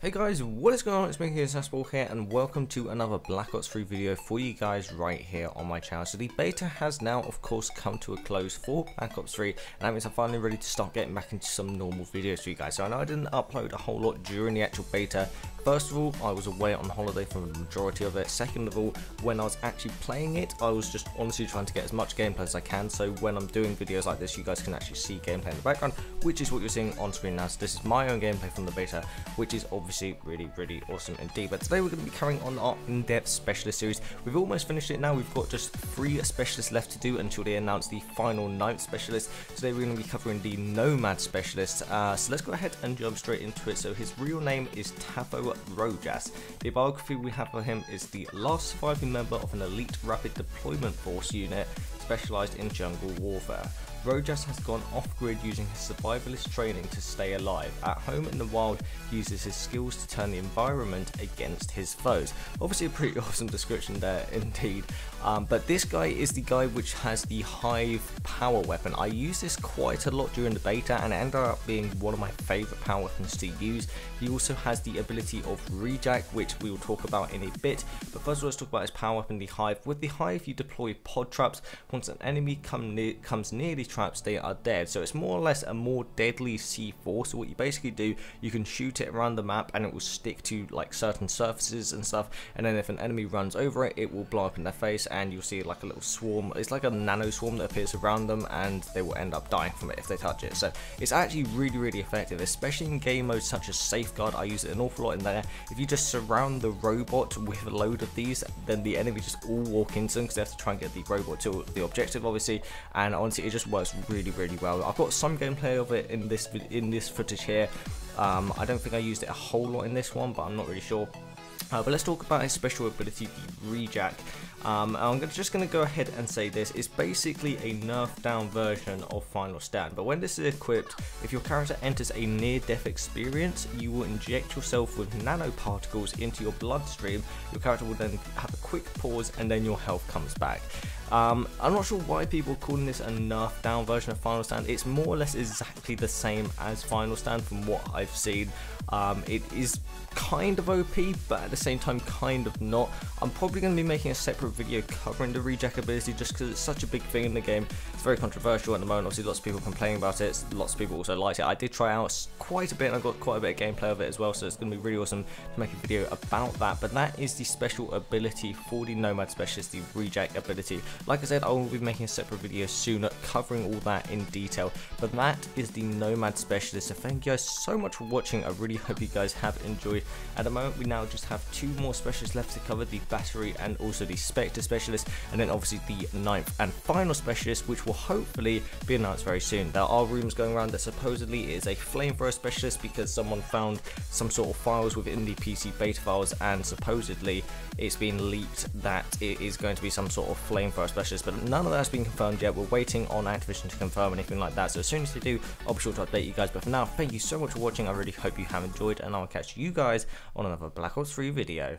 Hey guys, what is going on? It's KingAssassinable here and welcome to another Black Ops 3 video for you guys right here on my channel. So the beta has now of course come to a close for Black Ops 3 and that means I'm finally ready to start getting back into some normal videos for you guys. So I know I didn't upload a whole lot during the actual beta. First of all, I was away on holiday for the majority of it. Second of all, when I was actually playing it, I was just honestly trying to get as much gameplay as I can, so when I'm doing videos like this, you guys can actually see gameplay in the background, which is what you're seeing on screen now. So this is my own gameplay from the beta, which is obviously really awesome indeed. But today we're going to be carrying on our in-depth specialist series. We've almost finished it now. We've got just 3 specialists left to do until they announce the final 9th specialist. Today we're going to be covering the Nomad specialist. So let's go ahead and jump straight into it. So his real name is Tafo Rojas. The biography we have for him is the last surviving member of an elite rapid deployment force unit specialized in jungle warfare. Rojas has gone off-grid using his survivalist training to stay alive. At home in the wild, he uses his skills to turn the environment against his foes. Obviously a pretty awesome description there indeed. But this guy is the guy which has the Hive power weapon. I used this quite a lot during the beta and it ended up being one of my favourite power weapons to use. He also has the ability of rejack, which we will talk about in a bit. But first of all, let's talk about his power weapon, the Hive. With the Hive, you deploy pod traps. Once an enemy comes near these traps, they are dead. So it's more or less a more deadly C4. So what you basically do, you can shoot it around the map and it will stick to like certain surfaces and stuff. And then if an enemy runs over it, it will blow up in their face and you'll see like a little swarm. It's like a nano swarm that appears around them and they will end up dying from it if they touch it. So it's actually really effective, especially in game modes such as Safeguard. I use it an awful lot in there. If you just surround the robot with a load of these, then the enemy just all walk into them because they have to try and get the robot to the objective obviously, and honestly it just works really well. I've got some gameplay of it in this footage here. I don't think I used it a whole lot in this one, but I'm not really sure. But let's talk about his special ability, the rejack. I'm just going to go ahead and say this. It's basically a nerfed down version of Final Stand, but when this is equipped, if your character enters a near-death experience, you will inject yourself with nanoparticles into your bloodstream. Your character will then have a quick pause and then your health comes back. I'm not sure why people are calling this a nerfed down version of Final Stand. It's more or less exactly the same as Final Stand from what I've seen. It is kind of OP, but at the same time kind of not. I'm probably going to be making a separate video covering the rejack ability just because it's such a big thing in the game. It's very controversial at the moment. Obviously lots of people complaining about it, lots of people also like it. I did try out quite a bit and I got quite a bit of gameplay of it as well, so it's going to be really awesome to make a video about that. But that is the special ability for the Nomad specialist, the rejack ability. Like I said, I will be making a separate video soon covering all that in detail, but that is the Nomad specialist. So thank you guys so much for watching. I really hope you guys have enjoyed. At the moment we now just have 2 more specialists left to cover, the Battery and also the Spectre specialist, and then obviously the 9th and final specialist, which will hopefully be announced very soon. There are rumors going around that supposedly it is a flamethrower specialist because someone found some sort of files within the PC beta files and supposedly it's been leaked that it is going to be some sort of flamethrower specialist, but none of that has been confirmed yet. We're waiting on Activision to confirm anything like that, so as soon as they do, I'll be sure to update you guys. But for now, thank you so much for watching. I really hope you have enjoyed and I'll catch you guys on another Black Ops 3 video.